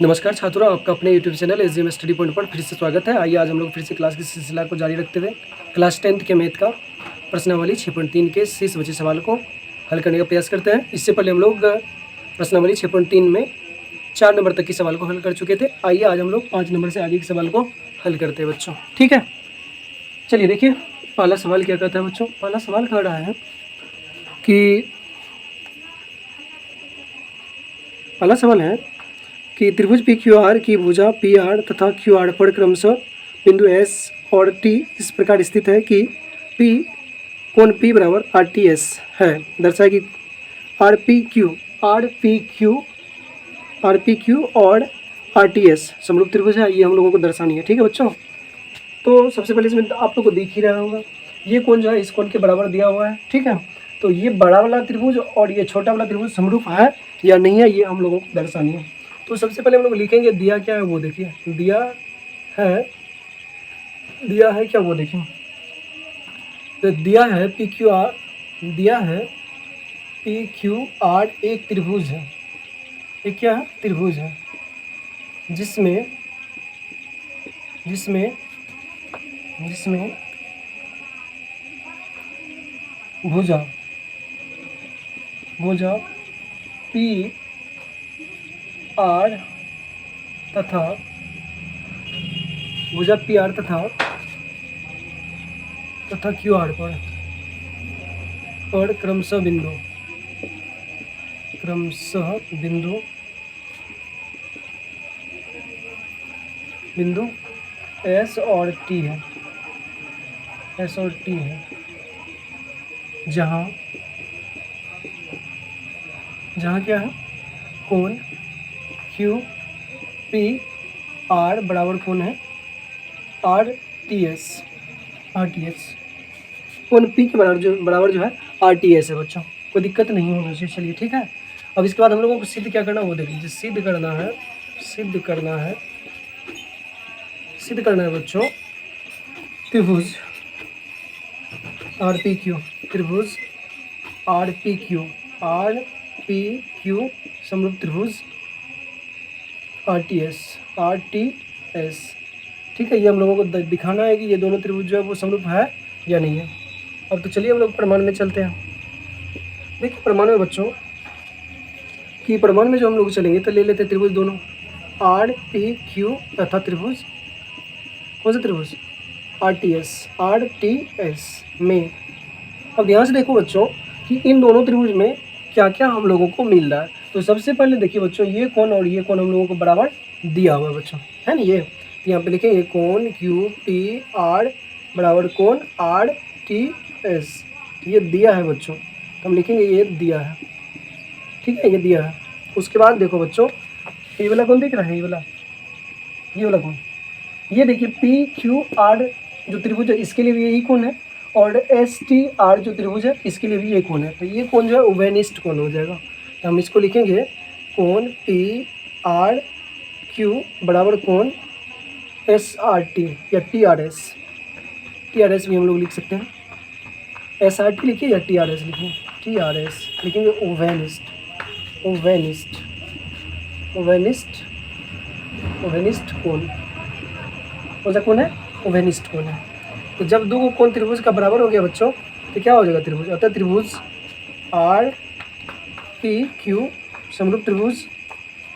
नमस्कार छात्रों, आपका अपने YouTube channel SGM study point पर फिर से स्वागत है। आइए आज हम लोग फिर से क्लास की सिलसिला को जारी रखते हुए क्लास 10th के मैथ का प्रश्नावली 6.3 के शेष बचे सवाल को हल करने का प्रयास करते हैं। इससे पहले हम लोग प्रश्नावली 6.3 में 4 नंबर तक के सवाल को हल कर चुके थे। आइए आज हम लोग 5 नंबर से आगे के सवाल को हल करते हैं बच्चों, ठीक है। चलिए देखिए, पहला सवाल क्या कहता है बच्चों। पहला सवाल कह रहा है कि पहला सवाल है कि त्रिभुज पी क्यू आर की भुजा पी आर तथा क्यू आर पर क्रमशः बिंदु एस और टी इस प्रकार स्थित है कि पी कोण पी बराबर आर टी एस है। दर्शाए कि आर पी क्यू और आर टी एस समरूप त्रिभुज है। ये हम लोगों को दर्शानी है, ठीक है बच्चों। तो सबसे पहले इसमें आप लोग को दिख ही रहा होगा, ये कोण जो है इस कोण के बराबर दिया हुआ है, ठीक है। तो ये बड़ा वाला त्रिभुज और ये छोटा वाला त्रिभुज समरूप है या नहीं है, ये हम लोगों को दर्शानी है। तो सबसे पहले हम लोग लिखेंगे दिया क्या है वो देखिए, दिया है क्या वो देखिए। तो दिया है पी क्यू आर एक त्रिभुज है। एक क्या है? त्रिभुज है जिसमें भुजा पी आर तथा क्यू आर पर क्रमशः बिंदु एस और टी है, जहाँ क्या है? कोण क्यू पी आर बराबर कोण है आर टी एस। कोण पी के बराबर जो है आर टी एस है बच्चों, कोई दिक्कत नहीं होना चाहिए। चलिए ठीक है। अब इसके बाद हम लोगों को सिद्ध क्या करना है वो देख लीजिए। सिद्ध करना है बच्चों त्रिभुज आर पी क्यू समरूप त्रिभुज आर टी एस, ठीक है। ये हम लोगों को दिखाना है कि ये दोनों त्रिभुज जो है वो समरूप है या नहीं है। अब तो चलिए हम लोग प्रमाण में चलते हैं। देखिए प्रमाण में बच्चों कि प्रमाण में जो हम लोग चलेंगे तो ले लेते हैं त्रिभुज दोनों आर पी क्यू तथा त्रिभुज कौन सा त्रिभुज आर टी एस में। अब ध्यान से देखो बच्चों कि इन दोनों त्रिभुज में क्या क्या हम लोगों को मिल रहा है। तो सबसे पहले देखिए बच्चों, ये कोण और ये कोण हम लोगों को बराबर दिया हुआ है बच्चों, है ना। ये यहाँ पे लिखेंगे कोण क्यू पी आर बराबर कोण आर टी एस, ये दिया है बच्चों। तो हम लिखेंगे ये दिया है, ठीक है, ये दिया है। उसके बाद देखो बच्चों, ये वाला कोण दिख रहा है, ये वाला कोण, ये देखिए पी क्यू आर जो त्रिभुज है इसके लिए भी यही कोण है, और एस टी आर जो त्रिभुज है इसके लिए भी ये कोण है। तो ये कोण जो है उभयनिष्ठ कोण हो जाएगा। तो हम इसको लिखेंगे कोण पी आर क्यू बराबर कोण एस आर टी या टी आर एस भी हम लोग लिख सकते हैं। एस आर टी लिखिए या टी आर एस लिखिए, टी आर एस लिखेंगे उभयनिष्ठ कोण। कौन सा कोण है? उभयनिष्ठ कोण है। तो जब दो कोण त्रिभुज का बराबर हो गया बच्चों तो क्या हो जाएगा त्रिभुज, अतः त्रिभुज आर पी क्यू समरूप त्रिभुज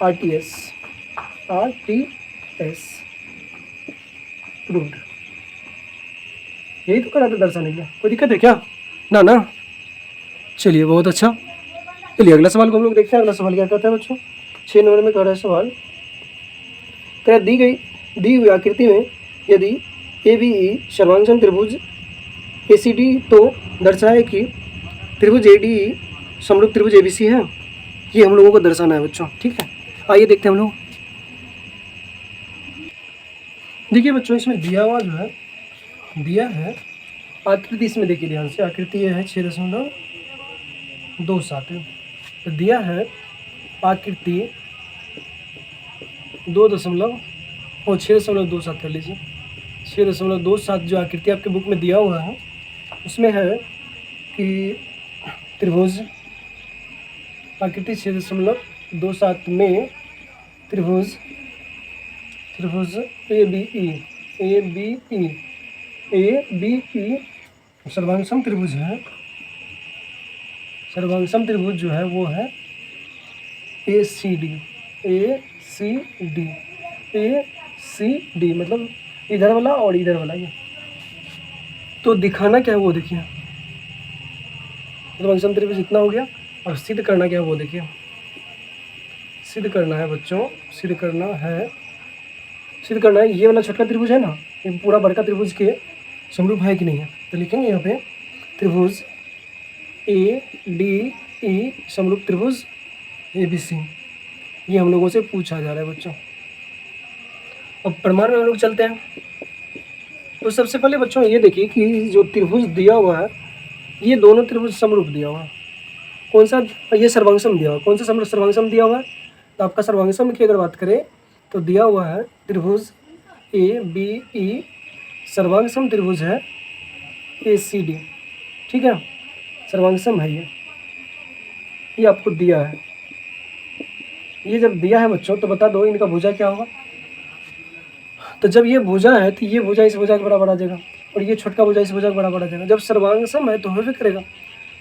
आर टी एस प्रूव्ड। यही तो करा था दर्शाने के लिए, कोई दिक्कत है क्या? ना। चलिए बहुत अच्छा। चलिए अगला सवाल को हम लोग देखते हैं। अगला सवाल क्या कहता है बच्चों, 6 नंबर में कह रहा है सवाल, तो दी हुई आकृति में यदि ए बी ई सर्वांगसम त्रिभुज ए सी डी तो दर्शाए कि त्रिभुज ए डी ई समरूप त्रिभुज ए बी सी है। ये हम लोगों को दर्शाना है बच्चों, ठीक है। आइए देखते हैं हम लोग। देखिए बच्चों, इसमें दिया हुआ जो है दिया है आकृति, इसमें देखिए ध्यान से, आकृति यह है 6.27। तो दिया है आकृति 6.27 कर लीजिए। 6.27 जो आकृति आपके बुक में दिया हुआ है उसमें है कि त्रिभुज आकृति 6.27 में त्रिभुज त्रिभुज A B E, A B E, A B E सर्वांगसम त्रिभुज है। सर्वांगसम त्रिभुज जो है वो है A C D, A C D, A C D, मतलब इधर वाला और इधर वाला ये। तो दिखाना क्या है वो देखिए, सर्वांगसम त्रिभुज इतना हो गया। और सिद्ध करना क्या है वो देखिए, सिद्ध करना है बच्चों, सिद्ध करना है, सिद्ध करना है ये वाला छोटा त्रिभुज है ना, ये पूरा बड़का त्रिभुज के समरूप है कि नहीं है। तो लिखेंगे यहाँ पे त्रिभुज ए डी ई समरूप त्रिभुज ए बी सी, ये हम लोगों से पूछा जा रहा है बच्चों। अब प्रमाण में हम लोग चलते हैं। तो सबसे पहले बच्चों ये देखिए कि जो त्रिभुज दिया हुआ है, ये दोनों त्रिभुज समरूप दिया हुआ है। कौन सा? ये सर्वांगसम दिया हुआ है। कौन सा सर्वांगसम दिया हुआ है? तो आपका सर्वांगसम की अगर बात करें तो दिया हुआ है त्रिभुज ए बी ई, सर्वांगसम त्रिभुज है ए सी डी, ठीक है, सर्वांगसम है ये आपको दिया है। ये जब दिया है बच्चों तो बता दो इनका भुजा क्या होगा। तो जब ये भुजा है तो ये भुजा इस भुजा के बराबर आ जाएगा और ये छोटका भुजा इस भुजा के बराबर आ जाएगा। जब सर्वांगसम है तो हो भी करेगा,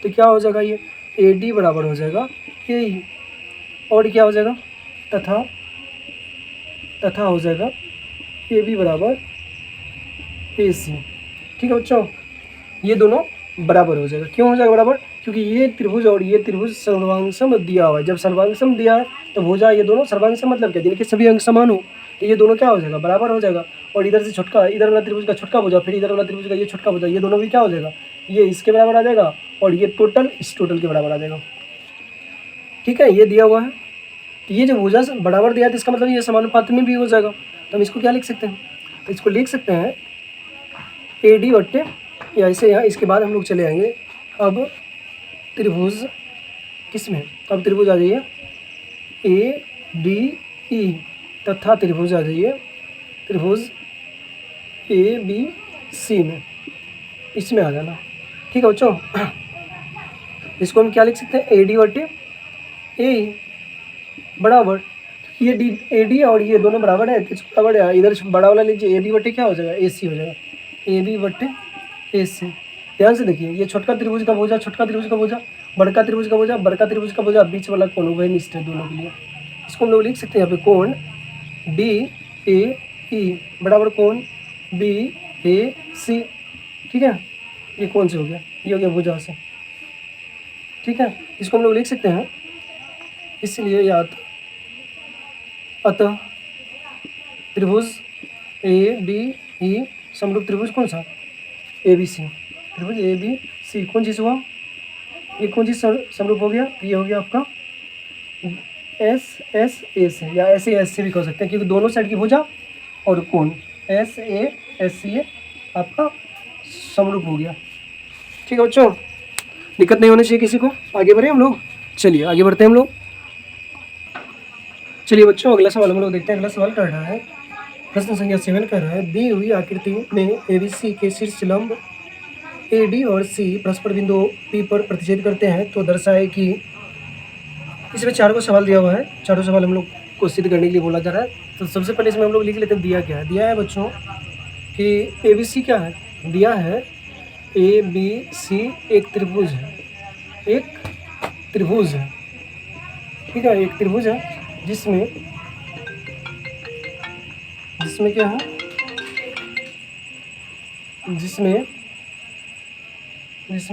तो क्या हो जाएगा, ये ए डी बराबर हो जाएगा ए ई, और क्या हो जाएगा, तथा हो जाएगा ए बी बराबर ए सी, ठीक है बच्चों। ये दोनों बराबर हो जाएगा। क्यों हो जाएगा बराबर? क्योंकि ये त्रिभुज और ये त्रिभुज सर्वांगसम दिया हुआ है। जब सर्वांगसम दिया है तो भुजा ये दोनों, सर्वांगसम मतलब क्या, जिनके सभी अंग समान हो, तो ये दोनों क्या हो जाएगा, बराबर हो जाएगा। और इधर से छोटका, इधर वाला त्रिभुज का छोटका भुजा, फिर इधर वाला त्रिभुज का ये छोटका भुजा, ये दोनों भी क्या हो जाएगा, ये इसके बराबर आ जाएगा और ये टोटल इस टोटल के बराबर आ जाएगा, ठीक है। ये दिया हुआ है तो ये जो भुजा बराबर दिया है तो इसका मतलब ये समानुपात में भी हो जाएगा। तो हम इसको क्या लिख सकते हैं, तो इसको लिख सकते हैं ए डी बट्टे, या ऐसे यहाँ इसके बाद हम लोग चले आएंगे अब त्रिभुज किस में, अब त्रिभुज आ जाइए ए डी ई, तथा त्रिभुज आ जाइए त्रिभुज ए बी सी में, इसमें आ जाना, ठीक है बच्चों। इसको हम क्या लिख सकते हैं, ए डी बट्टे ए बराबर, ये डी ए डी और ये दोनों बराबर है तो इसको बराबर है, इधर बड़ा वाला लीजिए, ए बी बट्टे क्या हो जाएगा, ए सी हो जाएगा, ए बी बट्टे ए सी। ध्यान से देखिए, ये छोटका त्रिभुज का भुजा, छोटका त्रिभुज का भुजा, बड़का त्रिभुज का भुजा, बड़का त्रिभुज का भुजा, बीच वाला कोण उभयनिष्ठ है दोनों के लिए। इसको हम लोग लिख सकते हैं यहाँ पे कोण डी ए ई बराबर कोण बी ए सी, ठीक है। ये कौन से हो गया, ये हो गया भुजा से, ठीक है। इसको हम लोग लिख सकते हैं इसलिए याद, अतः त्रिभुज ए बी ई समरूप त्रिभुज कौन सा, ए बी सी, त्रिभुज ए बी सी कौन चीज़ हुआ, ये कौन चीज़ समरूप हो गया, तो ये हो गया आपका एस एस ए से, या ऐसे एस से भी कह सकते हैं क्योंकि दोनों साइड की भुजा और कोण एस ए एस सी ए आपका समरूप हो गया, ठीक है बच्चों। दिक्कत नहीं होनी चाहिए किसी को। आगे बढ़े हम लोग, चलिए आगे बढ़ते हैं हम लोग। चलिए बच्चों अगला सवाल हम लोग देखते हैं। अगला सवाल कर रहा है, प्रश्न संख्या 7 कर रहा है, दी हुई आकृति में एबीसी के शीर्ष लंब ए डी और सी परस्पर बिंदु पी पर प्रतिच्छेद करते हैं तो दर्शाए कि, इसमें 4 को सवाल दिया हुआ है, चारों सवाल हम लोग को सिद्ध करने के लिए बोला जा रहा है। तो सबसे पहले इसमें हम लोग लिख लेते हैं दिया क्या है। दिया है बच्चों कि ए बी सी क्या है, दिया है ए बी सी एक त्रिभुज है, एक त्रिभुज है, ठीक है, एक त्रिभुज है जिसमें क्या है, जिसमें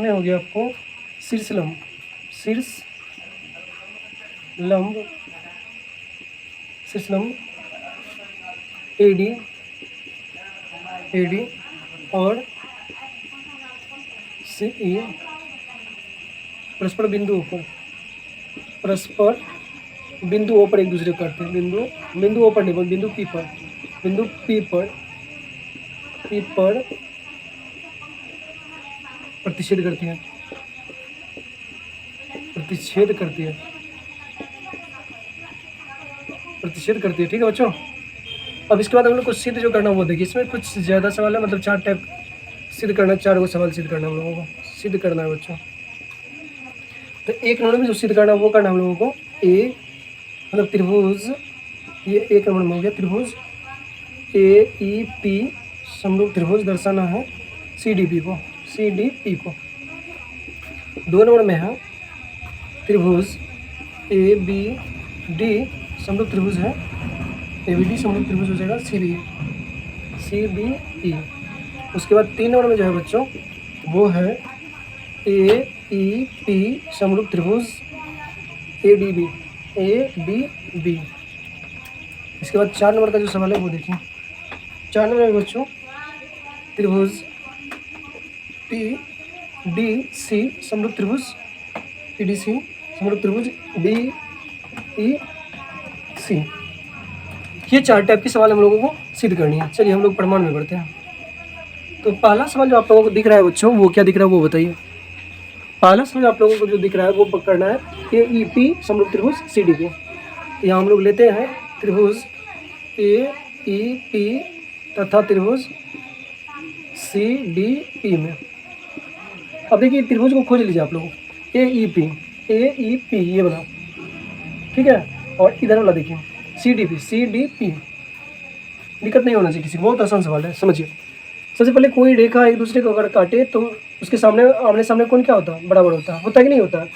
हो गया आपको शीर्ष लंब ए डी और सी ई परस्पर बिंदुओं पर एक दूसरे को करते हैं, बिंदुओं पर नहीं, बिंदु पी पर प्रतिच्छेद करती है, ठीक है बच्चों। अब इसके बाद हम लोग को सिद्ध जो करना वो देखिए, इसमें कुछ ज़्यादा सवाल है, मतलब 4 टाइप सिद्ध करना, 4 को सवाल सिद्ध करना हम लोगों को, सिद्ध करना है बच्चों। तो एक नंबर में जो सिद्ध करना है वो करना हम लोगों को, ए मतलब त्रिभुज, ये एक नंबर में हो गया त्रिभुज AEP समरूप त्रिभुज दर्शाना है CDP को। 2 नंबर में है त्रिभुज ABD समरूप त्रिभुज है, ABD समरूप त्रिभुज हो जाएगा CBE। उसके बाद 3 नंबर में जो है बच्चों वो है AEP समरूप त्रिभुज ADB। इसके बाद 4 नंबर का जो सवाल है वो देखिए। 4 नंबर में बच्चों त्रिभुज PDC समरूप त्रिभुज PDC समरूप त्रिभुज BEC। ये 4 टाइप के सवाल हम लोगों को सिद्ध करनी है। चलिए हम लोग प्रमाण में बढ़ते हैं। तो पहला सवाल जो आप लोगों को दिख रहा है बच्चों वो क्या दिख रहा है वो बताइए। पहला सवाल आप लोगों को जो दिख रहा है वो पकड़ना है AEP समरूप त्रिभुज CDP। यहाँ हम लोग लेते हैं त्रिभुज AEP तथा त्रिभुज CDP में। अब देखिए त्रिभुज को खोज लीजिए आप लोग। AEP ये बना, ठीक है, और इधर वाला देखिए CDP। दिक्कत नहीं होना चाहिए किसी को, बहुत आसान सवाल है, समझिए। सबसे पहले कोई रेखा एक दूसरे को अगर काटे तो उसके सामने आमने सामने कौन क्या होता है, बराबर होता है कि नहीं होता है।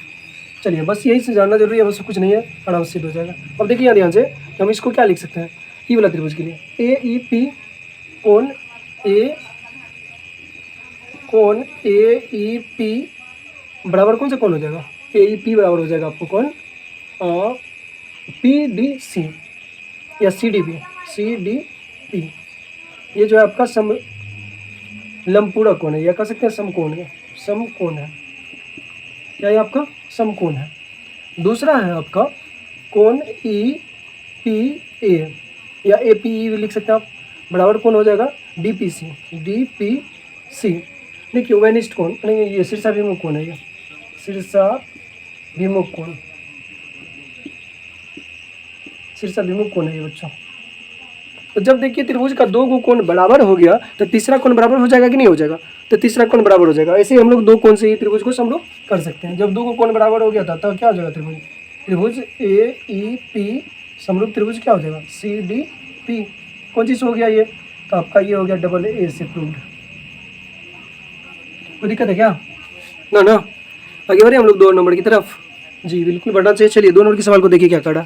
चलिए बस यही से जानना जरूरी है, बस कुछ नहीं है, आराम से सिद्ध हो जाएगा। अब देखिए ध्यान से हम इसको क्या लिख सकते हैं ये वाला त्रिभुज के लिए AEP कोण AEP बराबर कौन सा कोण हो जाएगा, AEP बराबर हो जाएगा आपको कौन PDC या CDP। ये जो है आपका लंबपूरक कोण है या कह सकते हैं समकोण है। क्या ये आपका समकोण है। दूसरा है आपका कोण EPA या APE भी लिख सकते हैं आप, बराबर कौन हो जाएगा DPC। देखिए वेनिस्ट कोण नहीं, ये शीर्षाभिमुख कोण है, ये शीर्षाभिमुख कोण है ये बच्चों। तो जब देखिए त्रिभुज का 2 कोण बराबर हो गया तो तीसरा कोण बराबर हो जाएगा कि नहीं हो जाएगा, तो तीसरा कोण बराबर हो जाएगा। ऐसे ही हम लोग 2 कोण से ही त्रिभुज को हम लोग कर सकते हैं। जब 2 कोण बराबर हो गया था तब क्या हो जाएगा त्रिभुज AEP समरूप त्रिभुज क्या हो जाएगा CDP। कौन चीज़ हो गया ये, तो आपका ये हो गया AA से प्रूव्ड। कोई दिक्कत है क्या ना। आगे बढ़े हम लोग 2 नंबर की तरफ। जी बिल्कुल बढ़ना चाहिए। चलिए 2 नंबर के सवाल को देखिए क्या करा।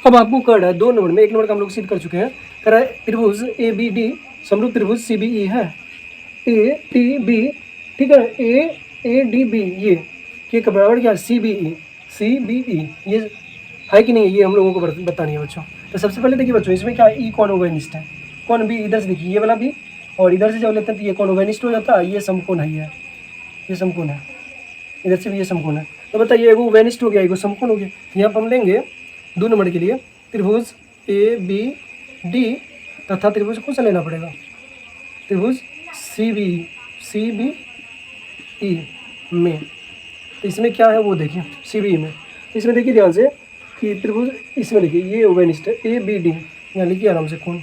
अब आपको कर है 2 नंबर में, 1 नंबर का हम लोग सिद्ध कर चुके हैं। करा है त्रिभुज ABD समरूप त्रिभुज CBE है, ATB, ठीक है, ADB ये का बराबर क्या CBE ये है कि नहीं, ये हम लोगों को बतानी है बच्चों। तो सबसे पहले देखिए बच्चों इसमें क्या है, E कोण ओवेनिस्ट है, कोण भी इधर से देखिए ये वाला भी, और इधर से जब लेते हैं तो ये कोण ओवेनिस्ट हो जाता है। ये समकोण है, ये समकोण है, इधर से भी ये समकोण है। तो बताइए एगो ओवेनिस्ट हो गया, एगो समकोण हो गया। यहाँ पर हम लेंगे 2 नंबर के लिए त्रिभुज ABD तथा त्रिभुज कौन सा लेना पड़ेगा, त्रिभुज CBE में। तो इसमें क्या है वो देखिए CBE में, तो इसमें देखिए ध्यान से कि त्रिभुज इसमें देखिए ये ओवेनिस्ट है ABD, यहाँ लिखिए आराम से कोण,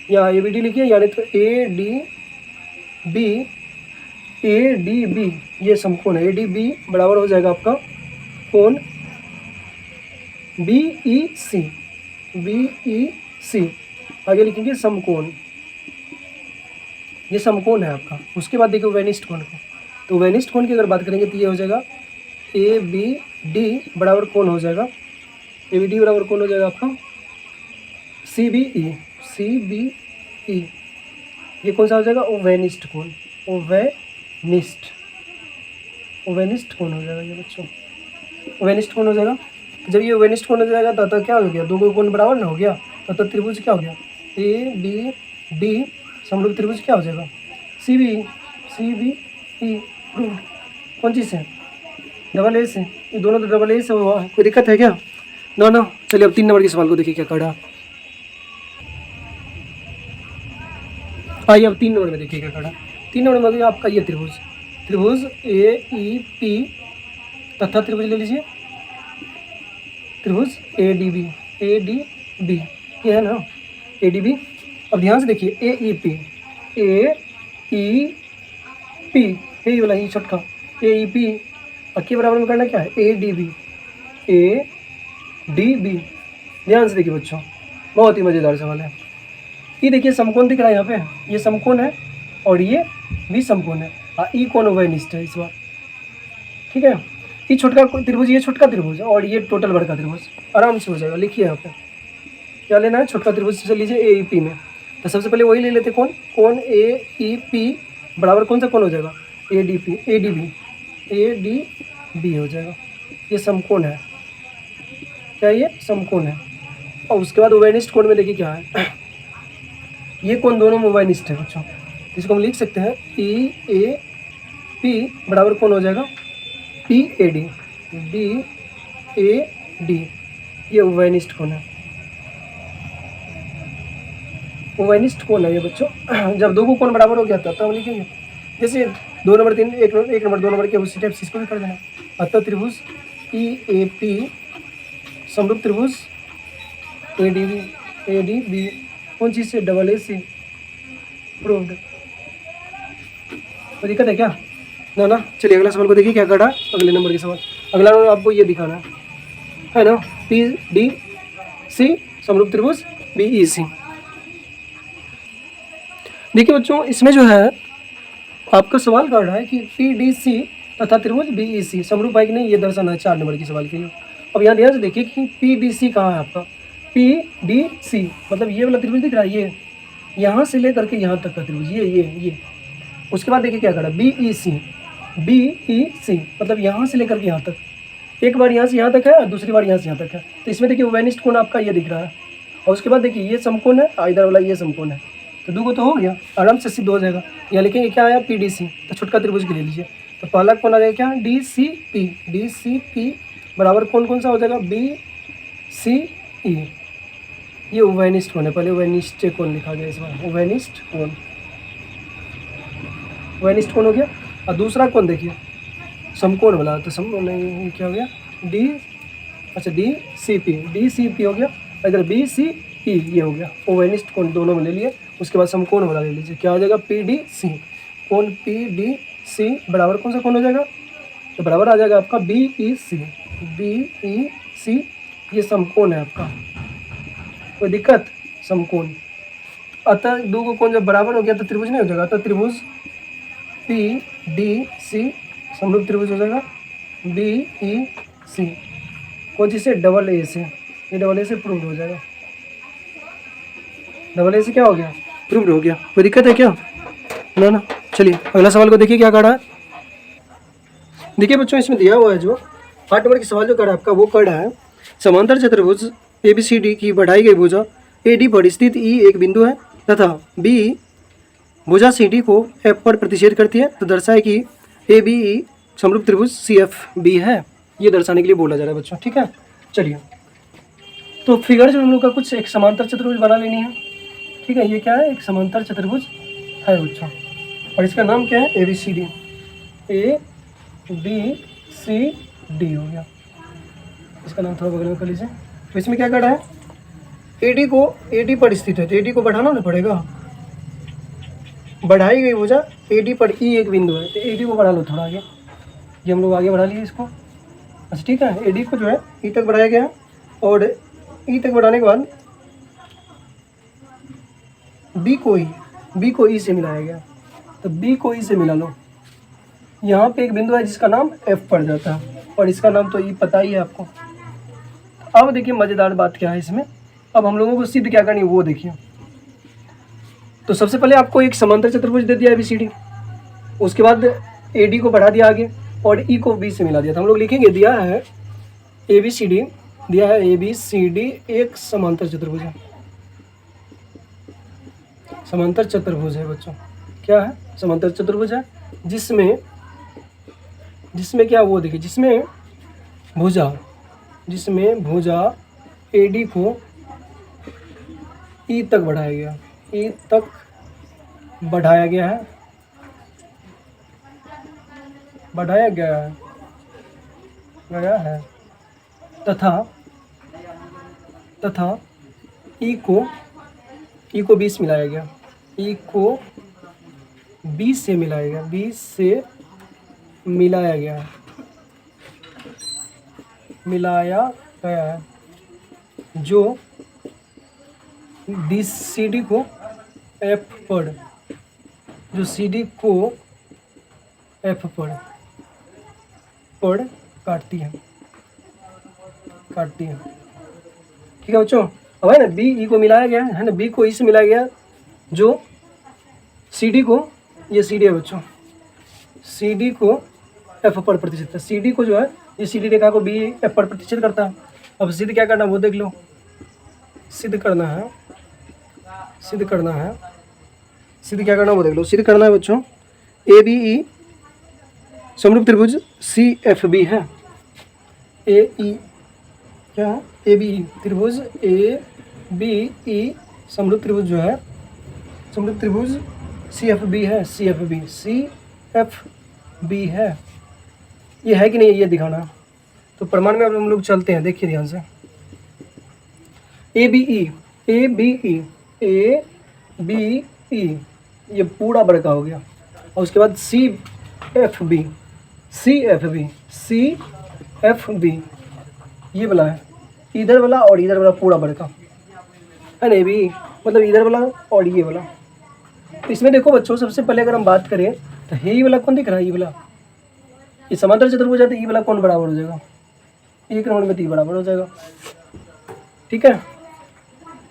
यहाँ ABD लिखिए, यानी तो ADB ये समकोण है। ADB बराबर हो जाएगा आपका कोण BEC। आगे लिखेंगे समकोण, ये समकोण है आपका। उसके बाद देखिए वेनिस्ट कोण को, तो वेनिस्ट कोण की अगर बात करेंगे तो ये हो जाएगा ABD बराबर कोण हो जाएगा, ABD बराबर कोण हो जाएगा आपका CBE। ये कौन सा हो जाएगा ओवेनिस्ट कोण, ओवेनिस्ट कोण हो जाएगा ये बच्चों, ओवेनिस्ट कोण हो जाएगा। जब ये ओवेनिस्ट कोण हो जाएगा तो क्या हो गया, 2 कोण बराबर ना हो गया, तो त्रिभुज क्या हो गया ABD समरूप त्रिभुज क्या हो जाएगा CBE प्रूव्ड। कौन चीज़ से, AA से, ये दोनों तो AA से हुआ, कोई दिक्कत है क्या ना। चलिए अब 3 नंबर के सवाल को देखिए क्या करा। आइए अब 3 नंबर में देखिए क्या करा। 3 नंबर में आपका ये त्रिभुज AEP तथा त्रिभुज ले लीजिए त्रिभुज ADB ये है ना ADB। अब ध्यान से देखिए AEP ये वाला ही छोटका AEP और के बराबर में करना क्या है ADB। ध्यान से देखिए बच्चों, बहुत ही मज़ेदार सवाल है। ये देखिए समकोण दिख रहा है यहाँ पे, ये समकोण है और ये भी समकोण है। ई कोण उभयनिष्ठ है इस बार, ठीक है। ये छोटका त्रिभुज, ये छोटका त्रिभुज और ये टोटल बड़ा त्रिभुज, आराम से हो जाएगा। लिखिए यहाँ पे क्या लेना है, छोटका त्रिभुज से लीजिए ए ई पी में। तो सबसे पहले वही ले लेते, कौन कौन ए ई पी बराबर कौन सा कौन हो जाएगा, A D P, A D B, A D B हो जाएगा। ये समकोण है, क्या ये समकोण है। और उसके बाद उभयनिष्ठ कोण में देखिए क्या है, ये कोण दोनों में उभयनिष्ठ है बच्चों। इसको हम लिख सकते हैं ई ए पी बराबर कौन हो जाएगा, P A D, D A D, ये उभयनिष्ठ कोण है। उभयनिष्ठ कोण है ये बच्चों। जब दो को कोण बराबर हो गया था तब हम लिखेंगे, जैसे 2 नंबर 3 1 नंबर 2 नंबर के उसी टाइप से इसको भी कर देना। अतः त्रिभुज ई ए पी समरूप त्रिभुज ए डी बी कौन चीज़ से, डबल ए से प्रूव्ड। कोई दिक्कत है क्या, ना। चलिए अगला सवाल को देखिए क्या करा, अगले नंबर के सवाल। अगला आपको ये दिखाना है ना, पी डी सी समरूप त्रिभुज बी ई सी। देखिए बच्चों इसमें जो है आपका सवाल कर रहा है कि पी डी सी तथा त्रिभुज बी ई सी समरूप है कि नहीं, ये दर्शन है 4 नंबर के सवाल के लिए। अब यहाँ ध्यान से देखिए कि पी डी सी कहाँ है आपका, पी डी सी मतलब ये वाला त्रिभुज दिख रहा है, ये यहाँ से लेकर के यहाँ तक का त्रिभुज, ये। उसके बाद देखिए क्या कर रहा है, बी ई सी मतलब यहाँ से लेकर के यहाँ तक, एक बार यहाँ से यहाँ तक है और दूसरी बार यहाँ से यहाँ तक है। तो इसमें देखिए उभयनिष्ठ कोण आपका ये दिख रहा है। और उसके बाद देखिए ये समकोण है, इधर वाला ये समकोण है, तो दो को तो हो गया, आराम से सिद्ध हो जाएगा। यहाँ लिखेंगे क्या आया, पी डी सी, तो छोटका त्रिभुज के ले लीजिए। तो पहला कौन आ जाएगा क्या, डी सी पी बराबर कौन सा हो जाएगा, बी सी ई, ये उभयनिष्ठ कोण है। पहले उभयनिष्ठ कोण लिखा गया इस बार, उभयनिष्ठ कोण हो गया। और दूसरा कौन देखिए समकोण वाला, तो नहीं क्या हो गया, डी सी पी हो गया। इधर बी सी ई ये हो गया, उभयनिष्ठ कोण दोनों में ले लिए। उसके बाद समकोण वाला ले लीजिए, क्या हो जाएगा, पी डी सी। कोण पी डी सी बराबर कौन सा कोण हो जाएगा, तो बराबर आ जाएगा आपका बी ई सी, ये समकोण है आपका। कोई दिक्कत, समकोण। अतः दो को कोण जब बराबर हो गया तो त्रिभुज नहीं हो जाएगा, अतः त्रिभुज पी डी सी समरूप त्रिभुज हो जाएगा बी ई सी। कौन चीज़ से, डबल ए से, ये डबल ए से प्रूव्ड हो जाएगा। डबल ए से क्या हो गया, प्रूव्ड हो गया। कोई दिक्कत है क्या, ना। चलिए अगला सवाल को देखिए क्या कर रहा है। देखिए बच्चों इसमें दिया हुआ है जो 8 नंबर के सवाल जो कर रहा है आपका, वो कर रहा है समांतर चतुर्भुज ए बी सी डी की बढ़ाई गई भुजा ए डी पर स्थित ई एक बिंदु है तथा बी भुजा सी डी को एफ पर प्रतिच्छेद करती है, तो दर्शाए कि ए बी ई समरूप त्रिभुज सी एफ बी है। ये दर्शाने के लिए बोला जा रहा है बच्चों, ठीक है। चलिए तो फिगर जो हम लोग का कुछ एक समांतर चतुर्भुज बना लेनी है, ठीक है। ये क्या है, एक समांतर चतुर्भुज है बच्चों, और इसका नाम क्या है, A B C D, A B C D हो गया। इसका नाम थोड़ा बगल में कर लीजिए। तो इसमें क्या कर रहा है, ए डी पर स्थित है, तो ए डी को बढ़ाना ना पड़ेगा। बढ़ाई गई भुजा ए डी पर ई एक बिंदु है, तो ए डी को बढ़ा लो थोड़ा आगे, ये हम लोग आगे बढ़ा लिए इसको। अच्छा ठीक है, ए डी को जो है ई तक बढ़ाया गया, और ई तक बढ़ाने के बाद बी को ई से मिलाया गया, तो बी को ई से मिला लो। यहाँ पे एक बिंदु है जिसका नाम एफ पड़ जाता है, और इसका नाम तो ई पता ही है आपको। अब देखिए मज़ेदार बात क्या है इसमें, अब हम लोगों को सिद्ध क्या करनी है वो देखिए। तो सबसे पहले आपको एक समांतर चतुर्भुज दे दिया ए बी सी डी, उसके बाद ए डी को बढ़ा दिया आगे और ई को बी से मिला दिया। तो हम लोग लिखेंगे दिया है ए बी सी डी, दिया है ए बी सी डी एक समांतर चतुर्भुज है। समांतर चतुर्भुज है बच्चों, क्या है, समांतर चतुर्भुज है, जिसमें क्या वो देखिए, जिसमें भुजा ए डी को ई तक बढ़ाया गया, ई तक बढ़ाया गया है तथा ई को 20 मिलाया गया, ई को 20 से मिलाया गया, 20 से मिलाया गया है, जो डी सी डी को एफ पर, जो सी डी को एफ पर काटती है, ठीक है बच्चों। अब है ना बी ई को मिलाया गया है ना, बी को ई से मिलाया गया, जो सी डी को, ये सी डी है बच्चों, सी डी को एफ पर प्रतिष्ठित है, सी डी को जो है ये सी डी रेखा को बी एफ पर प्रतिष्ठित करता है। अब सिद्ध क्या करना है वो देख लो, सिद्ध करना है सिद्ध क्या करना है वो देख लो। सिद्ध करना है बच्चों, ए बी ई समरूप त्रिभुज सी एफ बी है, ए ई क्या है, ए बी ई त्रिभुज ए बी ई समरूप त्रिभुज जो है, समरूप त्रिभुज सी एफ बी है, सी एफ बी है, ये है कि नहीं ये दिखाना। तो प्रमाण में अब हम लोग चलते हैं, देखिए ध्यान से, ए बी ई ये पूरा वर्ग का हो गया, और उसके बाद सी एफ बी ये वाला है, इधर वाला और इधर वाला पूरा वर्ग का है ना, भी मतलब इधर वाला और ये वाला। तो इसमें देखो बच्चों, सबसे पहले अगर हम बात करें तो ये वाला कौन दिख रहा है, ये वाला, ये समांतर चतुर्भुज है, तो ये वाला कौन बराबर हो जाएगा, एक नंबर में 3 बराबर हो जाएगा, ठीक है।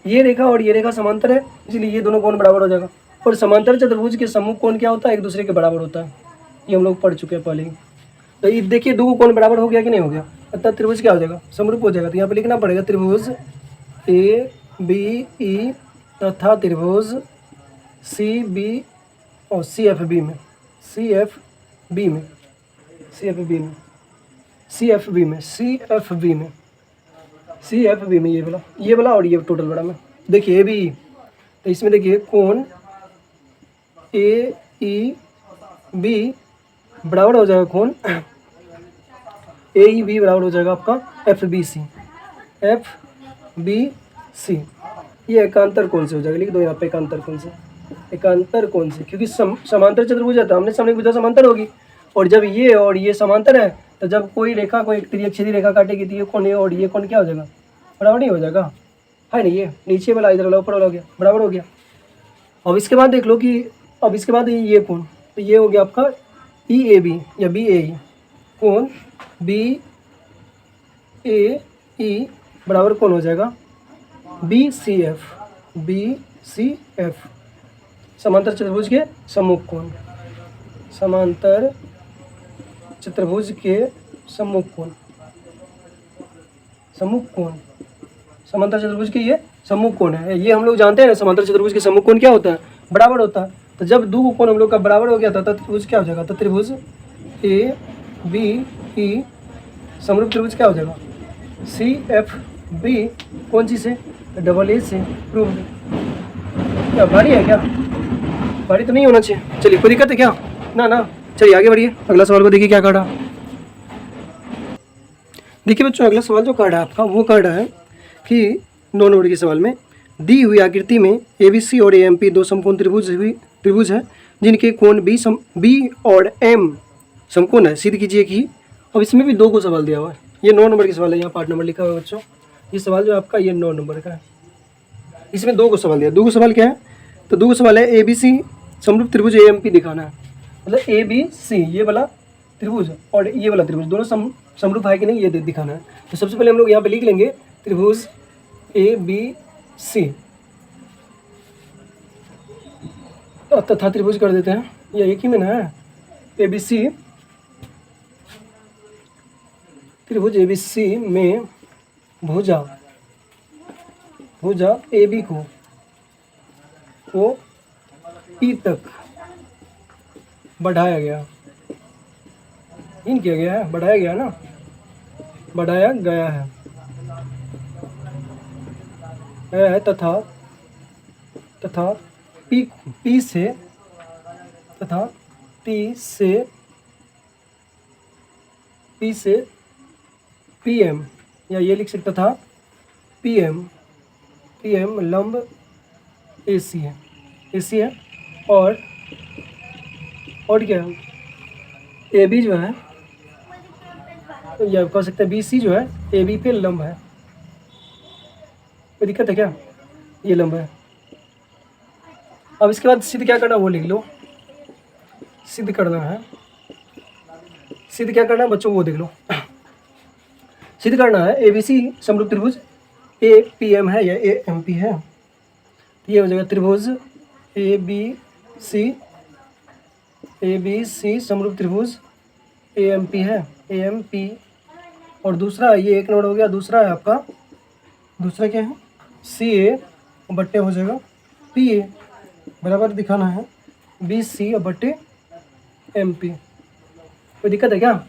ये रेखा और ये रेखा समांतर है, इसलिए ये दोनों कोण बराबर हो जाएगा। और समांतर चतुर्भुज के सम्मुख कोण क्या होता है, एक दूसरे के बराबर होता है, ये हम लोग पढ़ चुके हैं पहले ही। तो ये देखिए दो कोण बराबर हो गया कि नहीं हो गया, अतः त्रिभुज क्या हो जाएगा, समरूप हो जाएगा। तो यहाँ पे लिखना पड़ेगा त्रिभुज ए बी ई तथा त्रिभुज सी बी और सी एफ बी में ये वाला और ये टोटल बड़ा में। देखिए ए बी, तो इसमें देखिए कोण ए ई बी बराबर हो जाएगा, कोण ए ई बी बराबर हो जाएगा आपका एफ बी सी, ये एकांतर कोण से हो जाएगा, लिख दो यहाँ पे एकांतर कोण से, क्योंकि समांतर चतुर्भुज है तो हमने सामने भुजा समांतर होगी, और जब ये और ये समांतर है तो जब कोई रेखा को एक त्रिअक्षीय रेखा काटेगी तो ये कोण है और ये कोण क्या हो जाएगा, बराबर नहीं हो जाएगा, है नहीं, ये नीचे वाला इधर वाला ऊपर वाला हो गया, बराबर हो गया। अब इसके बाद देख लो कि अब इसके बाद ये कोण, तो ये हो गया आपका ई ए बी या बी ए ई, कोण बी ए ई बराबर कौन हो जाएगा, बी सी एफ, समांतर चतुर्भुज के सम्मुख कोण, समांतर चतुर्भुज के सम्मुख कोण, समांतर चतुर्भुज के ये सम्मुख कोण है, ये हम लोग जानते हैं ना, समांतर चतुर्भुज के सम्मुख कोण क्या होता है, बराबर होता है। तो जब दो कोण हम लोग का बराबर हो गया था तो त्रिभुज क्या हो जाएगा, तो त्रिभुज ए बी ई समरूप त्रिभुज क्या हो जाएगा, सी एफ बी, कौन सी से, डबल ए से प्रूव। क्या भारी है क्या, भारी तो नहीं होना चाहिए, चलिए कोई दिक्कत है क्या, ना चलिए आगे बढ़िए, अगला सवाल को देखिए क्या काटा। देखिए बच्चों अगला सवाल जो काटा आपका वो काटा है कि 9 नंबर के सवाल में दी हुई आकृति में ए बी सी और ए एम पी दो समकोण त्रिभुज है जिनके कोण बी और एम समकोण है, सिद्ध कीजिए कि। अब इसमें भी 2 को सवाल दिया हुआ है, ये 9 नंबर के सवाल है, यहाँ पार्ट नंबर लिखा हुआ है बच्चों, ये सवाल जो आपका ये 9 नंबर का है। इसमें 2 को सवाल दिया, 2 को सवाल क्या है, तो 2 को सवाल है ए बी सी समरूप त्रिभुज ए एम पी दिखाना है, मतलब ए बी सी ये वाला त्रिभुज और ये वाला त्रिभुज दोनों समरूप है कि नहीं ये दिखाना है। तो सबसे पहले हम लोग यहाँ पे लिख लेंगे त्रिभुज ए बी सी तथा त्रिभुज कर देते हैं, ये एक ही में ना है, ए बी सी, त्रिभुज ए बी सी में भुजा ए बी को ई तक बढ़ाया गया, इन किया गया है, बढ़ाया गया ना, बढ़ाया गया है तथा पी से पी एम, या ये लिख सकता था पी एम लंब ए सी है, और क्या ए बी जो है, या कह सकते हैं बी सी जो है ए बी पे लंब है, कोई दिक्कत है क्या, ये लंबा है। अब इसके बाद सिद्ध क्या करना है वो लिख लो। सिद्ध करना है, सिद्ध क्या करना है बच्चों वो देख लो। सिद्ध करना है ABC समरूप त्रिभुज APM है या AMP है। तो ये हो जाएगा त्रिभुज ABC समरूप त्रिभुज AMP है, AMP। और दूसरा ये एक नंबर हो गया, दूसरा है आपका, दूसरा क्या है CA बट्टे हो जाएगा PA, बराबर दिखाना है BC बट्टे MP। कोई दिक्कत है क्या?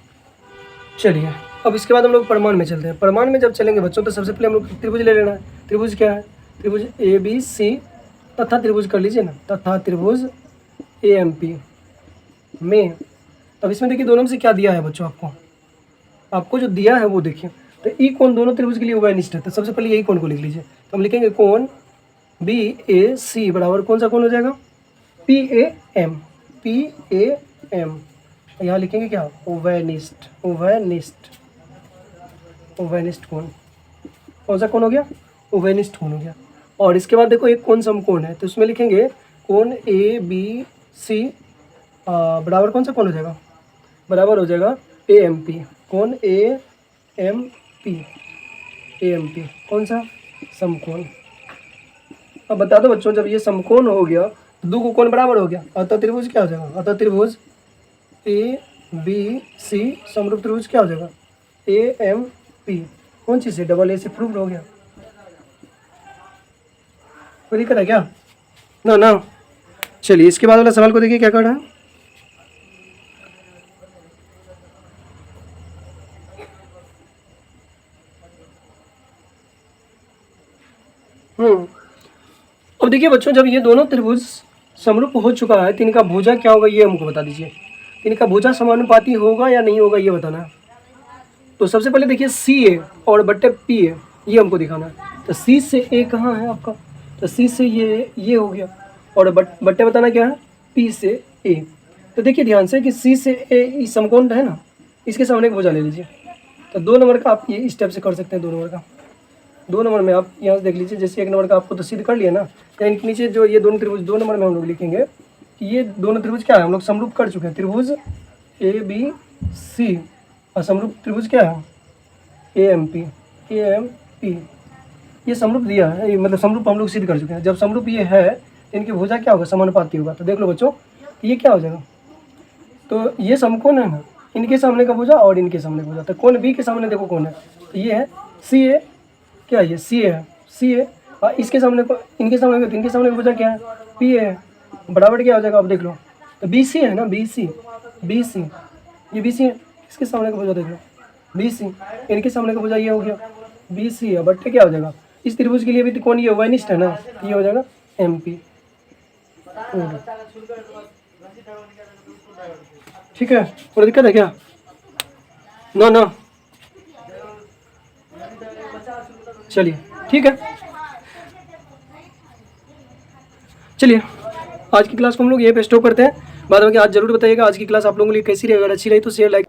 चलिए अब इसके बाद हम लोग प्रमाण में चलते हैं। प्रमाण में जब चलेंगे बच्चों तो सबसे पहले हम लोग त्रिभुज ले लेना है। त्रिभुज क्या है? त्रिभुज ABC तथा त्रिभुज कर लीजिए ना, तथा त्रिभुज AMP में। अब इसमें देखिए दोनों में से क्या दिया है बच्चों आपको जो दिया है वो देखिए। तो ई कोण दोनों त्रिभुज के लिए उभयनिष्ठ है। तो सबसे पहले यही कोण को लिख लीजिए। तो हम लिखेंगे कोण BAC बराबर कौन सा कोण हो जाएगा? PAM। यहाँ लिखेंगे क्या? उभयनिष्ठ। उभयनिष्ठ कोण। कौन सा कोण हो गया? उभयनिष्ठ कोण हो गया। और इसके बाद देखो एक कोण समकोण है, तो उसमें लिखेंगे कोण ABC बराबर कौन सा कोण हो जाएगा? बराबर हो जाएगा AMP। कोण AMP कौन सा? समकोण। अब बता दो बच्चों, जब ये समकोण हो गया तो दो को कोण बराबर हो गया, अतः त्रिभुज क्या हो जाएगा? अतः त्रिभुज ABC समरूप त्रिभुज क्या हो जाएगा? AMP। कौन चीज़ से? डबल A से प्रूव्ड हो गया। कोई दिक्कत है क्या? ना। चलिए इसके बाद वाला सवाल को देखिए क्या कर रहा है। अब देखिए बच्चों, जब ये दोनों त्रिभुज समरूप हो चुका है तो इनका भुजा क्या होगा ये हमको बता दीजिए। इनका भुजा समानुपाती होगा या नहीं होगा ये बताना है। तो सबसे पहले देखिए CA और बट्टे PA ये हमको दिखाना है। तो C से A कहाँ है आपका? तो C से ये हो गया, और बट्टे बताना क्या है? P से A। तो देखिए ध्यान से कि C से A इस समकोण है ना, इसके सामने एक भुजा ले लीजिए। तो 2 नंबर का आप ये स्टेप से कर सकते हैं। 2 नंबर का, 2 नंबर में आप यहाँ से देख लीजिए। जैसे 1 नंबर का आपको तो सिद्ध कर लिया ना, तो इनके नीचे जो ये दोनों त्रिभुज 2 नंबर में हम लोग लिखेंगे कि ये दोनों त्रिभुज क्या है, हम लोग समरूप कर चुके हैं। त्रिभुज ABC और समरूप त्रिभुज क्या है? AMP। ये समरूप दिया है, ये मतलब समरूप हम लोग सिद्ध कर चुके हैं। जब समरूप ये है तो इनकी भुजा क्या होगा? समानुपाती होगा। तो देख लो बच्चों ये क्या हो जाएगा? तो ये समकोण है ना, इनके सामने का भुजा और इनके सामने का भुजा। तो कोण B के सामने देखो कौन है? तो ये है CA। क्या ये CA है? CA। और इसके सामने को, इनके सामने को, इनके सामने का भुजा क्या है? PA है। बराबर क्या हो जाएगा? अब देख लो तो BC है ना, BC ये BC है। इसके सामने का भुजा देख लो BC, इनके सामने का भुजा ये हो गया BC है। बट्टे क्या हो जाएगा? इस त्रिभुज के लिए भी कौन ये उभयनिष्ठ है ना, ये हो जाएगा MP। ठीक है, कोई दिक्कत है क्या? ना। चलिए ठीक है, चलिए आज की क्लास को हम लोग यहीं पे स्टॉप करते हैं। बाद में आज जरूर बताइएगा आज की क्लास आप लोगों के लिए कैसी रही। अगर अच्छी रही तो शेयर लाइक